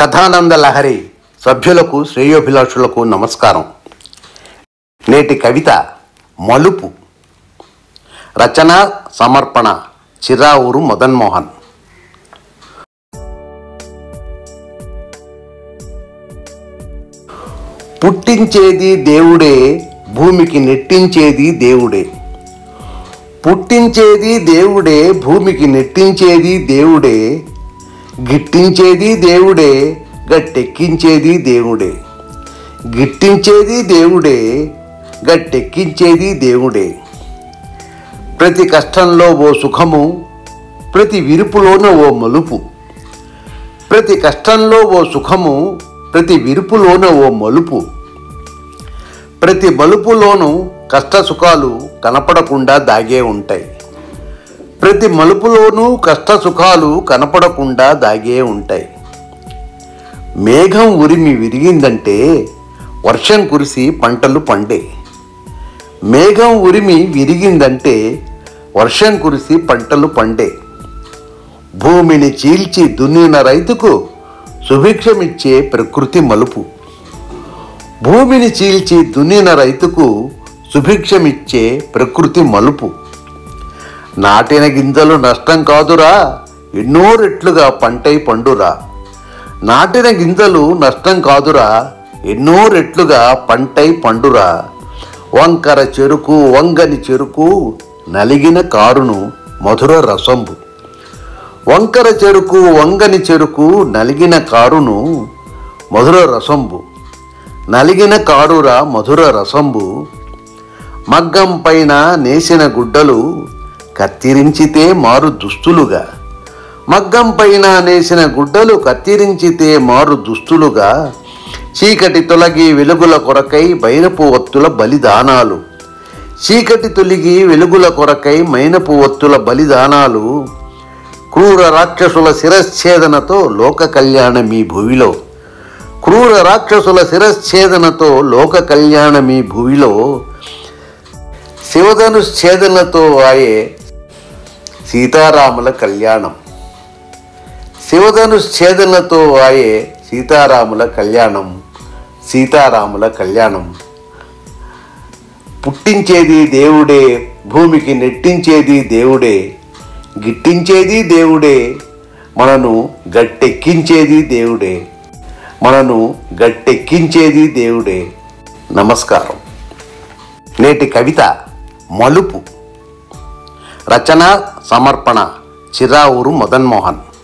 కథానంద లహరి సభ్యులకు శ్రేయోభిలాషులకు నమస్కారం. నేటి కవిత మలుపు. రచన సమర్పణ చిరావూరు మదన్మోహన్. పుట్టించేది దేవుడే, భూమికి నెట్టించేది దేవుడే. పుట్టించేది దేవుడే, భూమికి నెట్టించేది దేవుడే. గిట్టించేది దేవుడే, గట్టెక్కించేది దేవుడే. గిట్టించేది దేవుడే, గట్టెక్కించేది దేవుడే. ప్రతి కష్టంలో ఓ సుఖము, ప్రతి విరుపులోన ఓ మలుపు. ప్రతి కష్టంలో ఓ సుఖము, ప్రతి విరుపులోన ఓ మలుపు. ప్రతి మలుపులోనూ కష్ట సుఖాలు కనపడకుండా దాగే ఉంటాయి. ప్రతి మలుపులోనూ కష్ట సుఖాలు కనపడకుండా దాగే ఉంటాయి. మేఘం ఉరిమి విరిగిందంటే వర్షం కురిసి పంటలు పండే. మేఘం ఉరిమి విరిగిందంటే వర్షం కురిసి పంటలు పండే. భూమిని చీల్చి దున్నిన రైతుకు సుభిక్షమిచ్చే ప్రకృతి మలుపు. భూమిని చీల్చి దున్నిన రైతుకు సుభిక్షమిచ్చే ప్రకృతి మలుపు. నాటిన గింజలు నష్టం కాదురా, ఎన్నో రెట్లుగా పంటై పండురా. నాటిన గింజలు నష్టం కాదురా, ఎన్నో రెట్లుగా పంటై పండురా. వంకర చెరుకు వంగని చెరుకు, నలిగిన కారును మధుర రసంబు. వంకర చెరుకు వంగని చెరుకు, నలిగిన కారును మధుర రసంబు. నలిగిన కారురా మధుర రసంబు. మగ్గం పైన నేసిన గుడ్డలు కత్తిరించితే మారు దుస్తులుగా. మగ్గం పైన నేసిన గుడ్డలు కత్తిరించితే మారు దుస్తులుగా. చీకటి తొలగి వెలుగుల కొరకై మైనపు ఒత్తుల బలిదానాలు. చీకటి తొలగి వెలుగుల కొరకై మైనపు ఒత్తుల బలిదానాలు. క్రూర రాక్షసుల శిరశ్ఛేదనతో లోక కళ్యాణమీ భూమిలో. క్రూర రాక్షసుల శిరశ్ఛేదనతో లోక కళ్యాణమీ భూమిలో. శివధనుశ్ఛేదనతో ఆయే సీతారాముల కళ్యాణం. శివధనుశ్ఛేదనతో ఆయే సీతారాముల కళ్యాణం. సీతారాముల కళ్యాణం. పుట్టించేది దేవుడే, భూమికి నెట్టించేది దేవుడే. గిట్టించేది దేవుడే, మనను గట్టెక్కించేది దేవుడే. మనను గట్టెక్కించేది దేవుడే. నమస్కారం. నేటి కవిత మలుపు. రచన సమర్పణ చిరావూరు మదన్మోహన్.